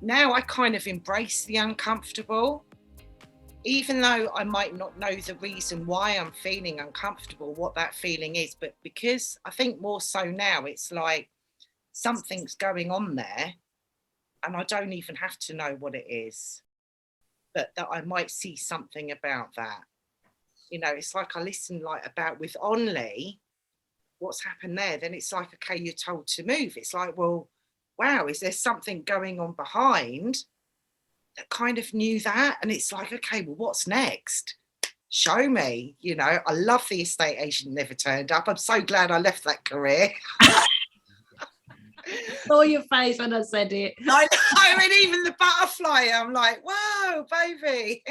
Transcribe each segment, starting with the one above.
now I kind of embrace the uncomfortable, even though I might not know the reason why I'm feeling uncomfortable, what that feeling is. But because I think more so now, it's like something's going on there and I don't even have to know what it is, but that I might see something about that. You know, it's like I listen like about with Onley, what's happened there, then it's like, okay, you're told to move. It's like, well, wow, is there something going on behind that kind of knew that? And it's like, okay, well, what's next? Show me. You know, I love the estate agent never turned up. I'm so glad I left that career. Saw your face when I said it. I know, and even the butterfly, I'm like, whoa, baby.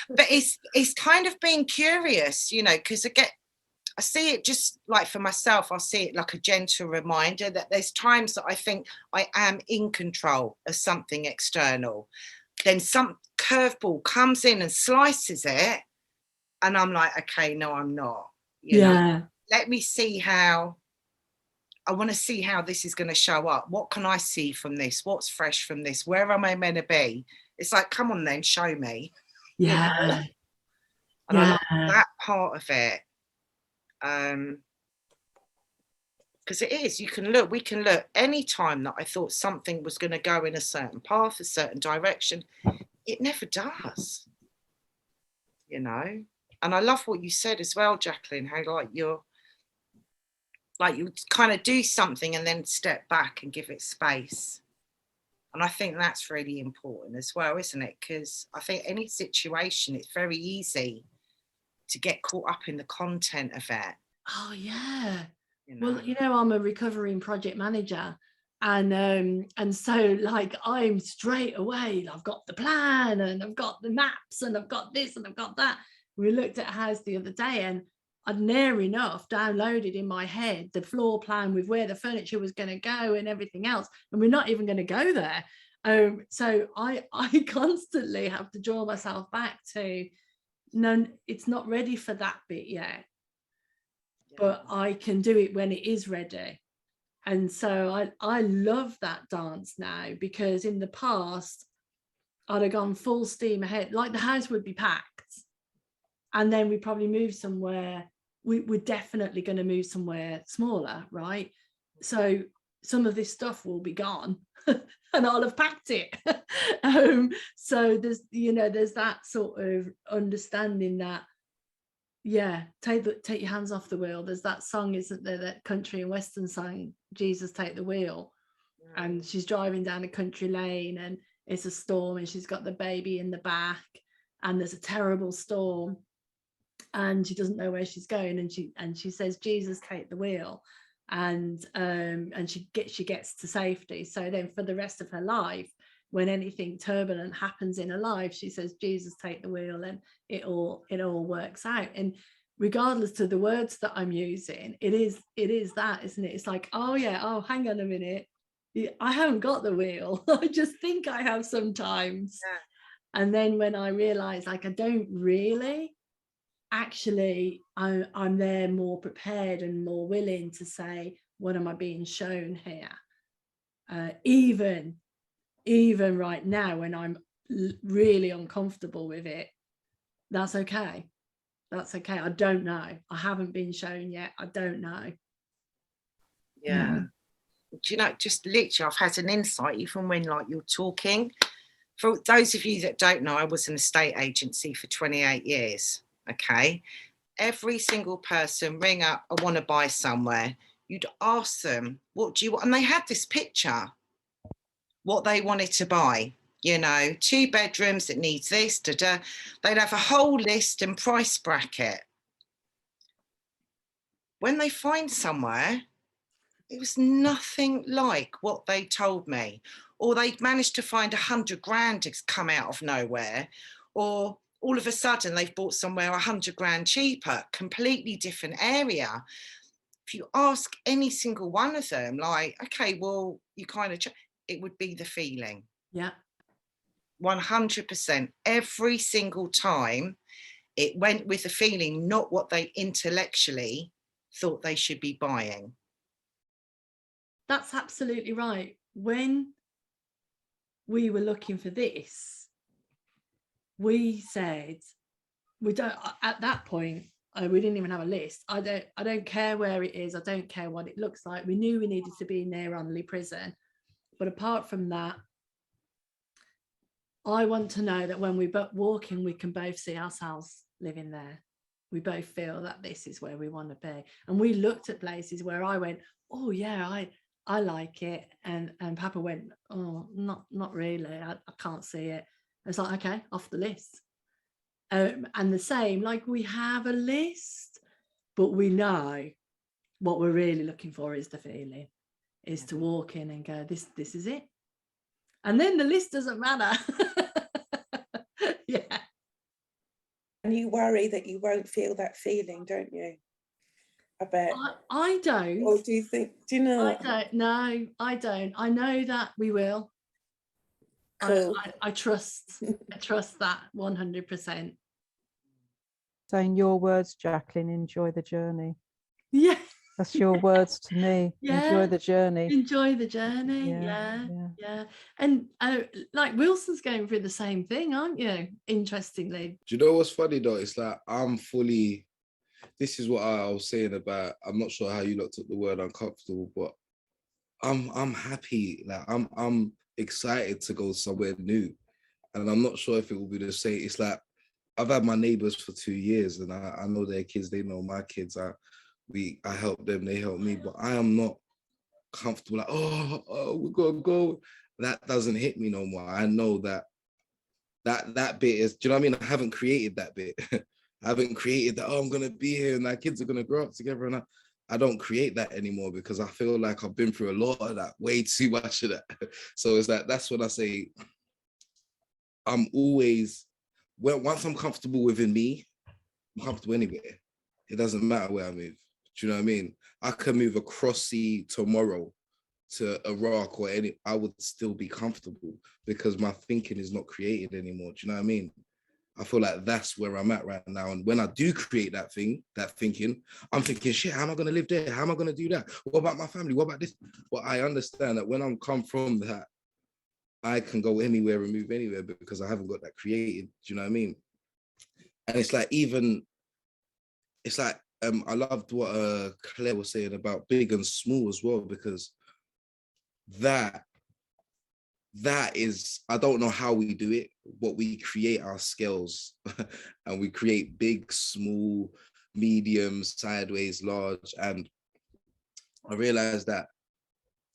But it's kind of being curious, you know, because I see it just like for myself, I see it like a gentle reminder that there's times that I think I am in control of something external. Then some curveball comes in and slices it. And I'm like, okay, no, I'm not. You know, let me see how, I want to see how this is going to show up. What can I see from this? What's fresh from this? Where am I meant to be? It's like, come on then, show me. Yeah. You know? And I like that part of it. Because it is, we can look any time that I thought something was going to go in a certain path, a certain direction, it never does, you know. And I love what you said as well, Jacqueline, how you kind of do something and then step back and give it space. And I think that's really important as well, isn't it? Because I think any situation, it's very easy to get caught up in the content of it. Oh yeah. You know? Well, you know, I'm a recovering project manager, and so like I'm straight away, I've got the plan and I've got the maps and I've got this and I've got that. We looked at a house the other day and I'd near enough downloaded in my head the floor plan with where the furniture was going to go and everything else, and we're not even going to go there. So I constantly have to draw myself back to, no, it's not ready for that bit yet, but I can do it when it is ready. And so I love that dance now, because in the past I'd have gone full steam ahead, like the house would be packed and then we probably move somewhere. We're definitely going to move somewhere smaller, right? So some of this stuff will be gone and I'll have packed it. So there's that sort of understanding that, yeah, take your hands off the wheel. There's that song, isn't there, that country and western song, Jesus Take the Wheel. And she's driving down a country lane and it's a storm and she's got the baby in the back and there's a terrible storm and she doesn't know where she's going, and she says, Jesus take the wheel, and she gets to safety. So then for the rest of her life, when anything turbulent happens in her life, she says, Jesus take the wheel, and it all works out. And regardless to the words that I'm using, it is that, isn't it? It's like, oh yeah, oh hang on a minute, I haven't got the wheel. I just think I have sometimes. And then when I realize, like, I don't really, actually I'm there more prepared and more willing to say, what am I being shown here? Even right now when I'm really uncomfortable with it, that's okay. I don't know, I haven't been shown yet, I don't know. Do you know, just literally I've had an insight even when like you're talking. For those of you that don't know, I was in a estate agency for 28 years. Okay, every single person ring up, I want to buy somewhere. You'd ask them, what do you want? And they had this picture, what they wanted to buy. You know, 2 bedrooms, it needs this, da-da. They'd have a whole list and price bracket. When they find somewhere, it was nothing like what they told me. Or they managed to find 100 grand to come out of nowhere. Or all of a sudden they've bought somewhere 100 grand cheaper, completely different area. If you ask any single one of them, like, okay, well, you kind of, it would be the feeling. Yeah. 100%. Every single time it went with the feeling, not what they intellectually thought they should be buying. That's absolutely right. When we were looking for this, we said, we don't, at that point, we didn't even have a list. I don't care where it is. I don't care what it looks like. We knew we needed to be near Onley Prison. But apart from that, I want to know that when we walk in, we can both see ourselves living there. We both feel that this is where we want to be. And we looked at places where I went, oh yeah, I like it. And Papa went, oh, not really. I can't see it. It's like, okay, off the list. And the same, like we have a list, but we know what we're really looking for is the feeling, is to walk in and go, this is it. And then the list doesn't matter. Yeah. And you worry that you won't feel that feeling, don't you? I bet. I don't. Or do you think, do you know? I don't. No, I don't. I know that we will. Cool. I trust that 100%. So in your words, Jacqueline, enjoy the journey. Yeah. That's your words to me. Yeah. Enjoy the journey. Enjoy the journey. Yeah. And like Wilson's going through the same thing, aren't you? Interestingly. Do you know what's funny though? It's like this is what I was saying about, I'm not sure how you looked at the word uncomfortable, but I'm happy. Like I'm excited to go somewhere new. And I'm not sure if it will be the same. It's like, I've had my neighbors for 2 years and I know their kids, they know my kids. I help them, they help me, but I am not comfortable. Like, oh, we're gonna go. That doesn't hit me no more. I know that bit is, do you know what I mean? I haven't created that bit. I haven't created that, oh, I'm gonna be here and my kids are gonna grow up together. And I don't create that anymore because I feel like I've been through a lot of that, way too much of that. So it's like, that's when I say, I'm always, once I'm comfortable within me, I'm comfortable anywhere. It doesn't matter where I move. Do you know what I mean? I can move across sea tomorrow to Iraq or I would still be comfortable because my thinking is not created anymore. Do you know what I mean? I feel like that's where I'm at right now. And when I do create that thinking, I'm thinking, shit, how am I going to live there? How am I going to do that? What about my family? What about this? But I understand that when I'm come from that, I can go anywhere and move anywhere because I haven't got that created. Do you know what I mean? And it's like, I loved what Claire was saying about big and small as well, because that is, I don't know how we do it, but we create our scales and we create big, small, medium, sideways, large. And I realized that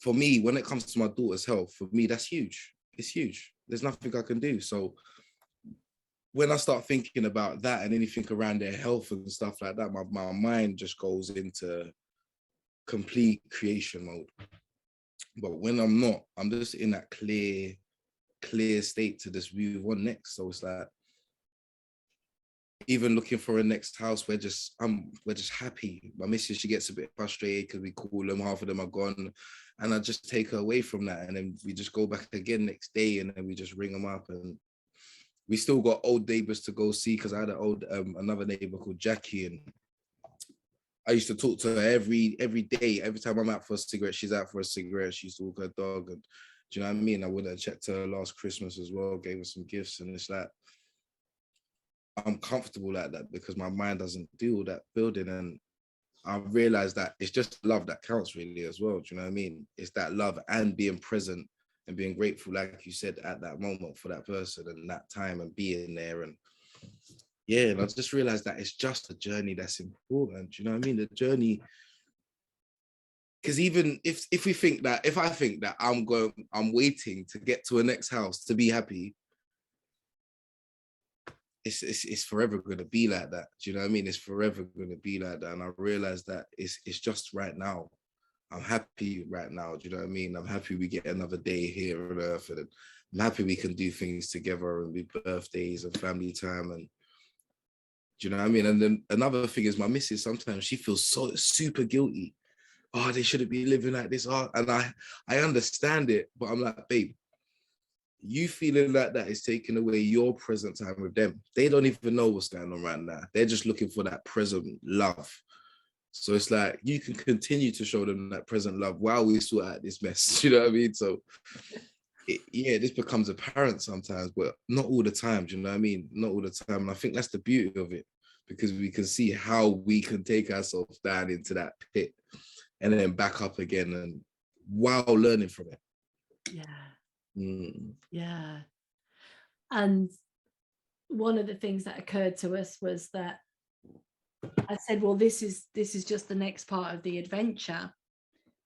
for me, when it comes to my daughter's health, for me, that's huge. It's huge. There's nothing I can do. So when I start thinking about that and anything around their health and stuff like that, my mind just goes into complete creation mode. But when I'm not, I'm just in that clear state to just move on next. So it's like, even looking for a next house, we're just happy. My missus, she gets a bit frustrated because we call them, half of them are gone, and I just take her away from that, and then we just go back again next day, and then we just ring them up, and we still got old neighbors to go see, because I had another neighbor called Jackie, and I used to talk to her every day. Every time I'm out for a cigarette, she's out for a cigarette. She used to walk her dog, and do you know what I mean? I went and checked her last Christmas as well, gave her some gifts, and it's like, I'm comfortable like that because my mind doesn't do all that building. And I realized that it's just love that counts really as well. Do you know what I mean? It's that love and being present and being grateful, like you said, at that moment for that person and that time and being there. And yeah, and I just realized that it's just a journey that's important. Do you know what I mean? The journey, because even if I think that I'm waiting to get to a next house to be happy, it's forever going to be like that. Do you know what I mean? It's forever going to be like that. And I realized that it's just right now. I'm happy right now. Do you know what I mean? I'm happy we get another day here on earth, and I'm happy we can do things together and be birthdays and family time. And do you know what I mean? And then another thing is my missus, sometimes she feels so super guilty. Oh, they shouldn't be living like this. Oh, and I understand it, but I'm like, babe, you feeling like that is taking away your present time with them. They don't even know what's going on right now. They're just looking for that present love. So it's like, you can continue to show them that present love while we sort out this mess. You know what I mean? So this becomes apparent sometimes, but not all the time. Do you know what I mean? Not all the time. And I think that's the beauty of it, because we can see how we can take ourselves down into that pit and then back up again, and while learning from it. Yeah. And one of the things that occurred to us was that I said, well, this is just the next part of the adventure.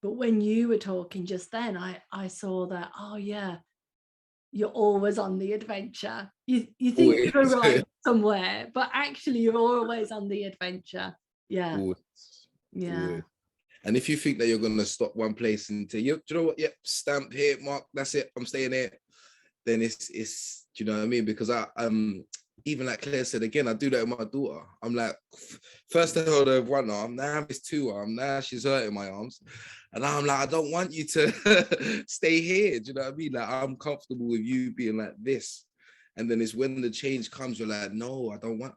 But when you were talking just then, I saw that, oh yeah, you're always on the adventure. You think you're right somewhere, but actually you're always on the adventure. Yeah. Always. Yeah. Always. And if you think that you're gonna stop one place and say, do you know what? Yep, stamp here, mark, that's it, I'm staying here. Then it's do you know what I mean? Because I even like Claire said again, I do that with my daughter. I'm like, first I held her one arm, now it's two arms, now she's hurting my arms. And I'm like, I don't want you to stay here. Do you know what I mean? Like, I'm comfortable with you being like this. And then it's when the change comes, you're like, no, I don't want,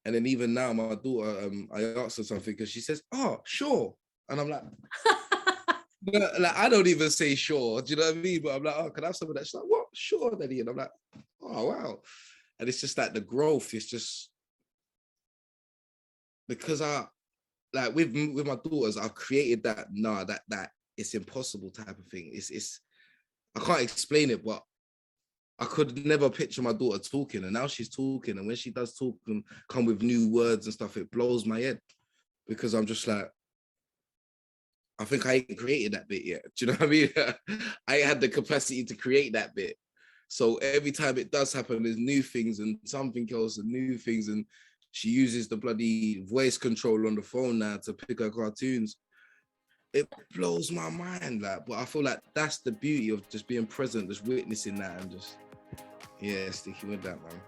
and then even now, my daughter, I asked her something because she says, oh, sure. And I'm like, like, I don't even say sure. Do you know what I mean? But I'm like, oh, can I have some of that? She's like, what? Sure, Daddy. And I'm like, oh, wow. And it's just like the growth is just, because like with my daughters, I've created that it's impossible type of thing. It's I can't explain it, but I could never picture my daughter talking, and now she's talking. And when she does talk and come with new words and stuff, it blows my head, because I'm just like, I think I ain't created that bit yet. Do you know what I mean? I ain't had the capacity to create that bit. So every time it does happen, there's new things and something else and new things. And she uses the bloody voice control on the phone now to pick her cartoons. It blows my mind, like, but I feel like that's the beauty of just being present, just witnessing that, and just, yeah, sticking with that, man.